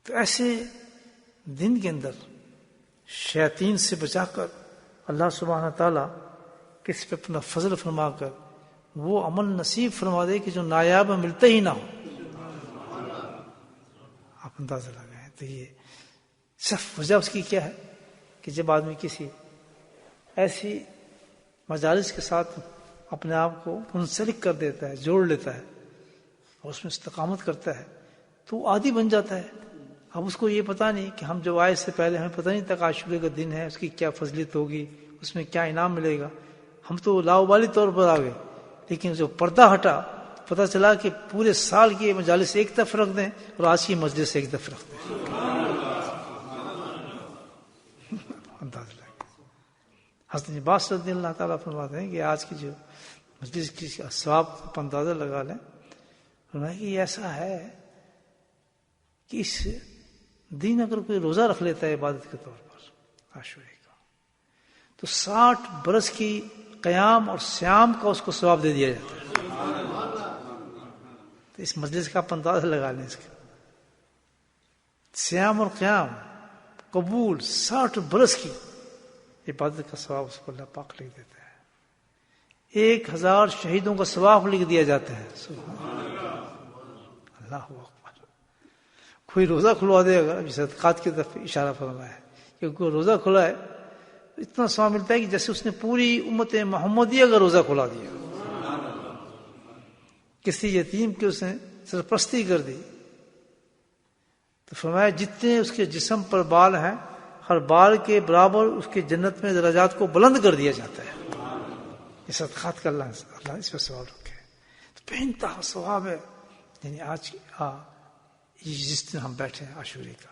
تو ایسے دن کے اندر شیاطین سے بچا کر اللہ سبحانہ تعالیٰ کس پہ اپنا فضل فرما کر وہ عمل نصیب فرما دے کہ جو نایاب ملتا ہی نہ ہو. آپ اندازہ لگائیں. تو یہ صرف وجہ اس کی کیا ہے کہ جب آدمی کسی ایسی مجالس کے ساتھ اپنے آپ کو منسلک کر دیتا ہے، جوڑ لیتا ہے اور اس میں استقامت کرتا ہے تو وہ عادی بن جاتا ہے. اب اس کو یہ پتہ نہیں کہ ہم جب آئے سے پہلے ہمیں پتہ نہیں تھا کہ عاشورے کا دن ہے، اس کی کیا فضیلت ہوگی، اس میں کیا انعام ملے گا. ہم تو لاؤبالی طور پر آ گئے، لیکن جو پردہ ہٹا پتہ چلا کہ پورے سال کی مجالس ایک طرف رکھ دیں اور آج کی مجلس ایک طرف رکھ دیں. حضرت عباس رضی اللہ تعالیٰ فرماتے ہیں کہ آج کی جو مجلس کی ثواب آپ اندازہ لگا لیں. فرمایا کہ یہ ایسا ہے کہ اس دن اگر کوئی روزہ رکھ لیتا ہے عبادت کے طور پر عاشورے کا تو 60 برس کی قیام اور صیام کا اس کو ثواب دے دیا جاتا ہے. تو اس مجلس کا آپ اندازہ لگا لیں. اس کا صیام اور قیام قبول 60 برس کی عبادت کا ثواب اس کو اللہ پاک لکھ دیتا ہے. 1000 شہیدوں کا ثواب لکھ دیا جاتا ہے. اللہ اکبر. کوئی روزہ کھلوا دے گا، صدقات کی طرف اشارہ فرمایا ہے کہ کوئی روزہ کھلا ہے تو اتنا ثواب ملتا ہے کہ جیسے اس نے پوری امت محمدیہ کا روزہ کھلا دیا. کسی یتیم کی اس نے سرپرستی کر دی تو فرمایا جتنے اس کے جسم پر بال ہیں ہر بال کے برابر اس کے جنت میں درجات کو بلند کر دیا جاتا ہے. یہ صدقات کا اللہ اس پہ ثواب رکھے تو بے انتہا ثواب ہے. یعنی آج جس دن ہم بیٹھے ہیں عاشورے کا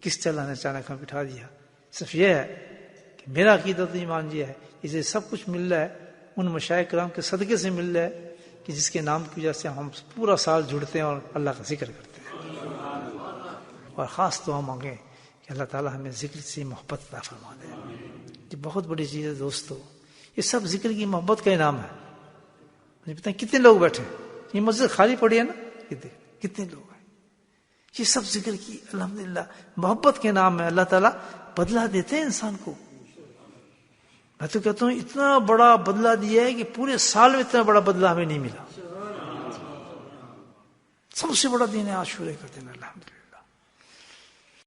کس طرح اللہ نے اچانک ہمیں بٹھا دیا. صرف یہ ہے کہ میرا عقیدہ تو ایمان یہ ہے اسے سب کچھ مل رہا ہے ان مشائخ کرام کے صدقے سے مل رہا ہے کہ جس کے نام کی وجہ سے ہم پورا سال جڑتے ہیں اور اللہ کا ذکر کرتے ہیں. اور خاص دعا مانگیں کہ اللہ تعالیٰ ہمیں ذکر سے محبت عطا فرما دے. یہ بہت بڑی چیز ہے دوستو. یہ سب ذکر کی محبت کا انعام ہے. مجھے بتائیں کتنے لوگ بیٹھے ہیں، یہ مسجد خالی پڑی ہے نا، کتنے لوگ ہیں. یہ سب ذکر کی الحمدللہ محبت کے نام ہے. اللہ تعالیٰ بدلہ دیتے ہیں انسان کو. میں تو کہتا ہوں اتنا بڑا بدلہ دیا ہے کہ پورے سال میں اتنا بڑا بدلہ ہمیں نہیں ملا. سب سے بڑا دن ہے عاشورے کا دن. الحمدللہ.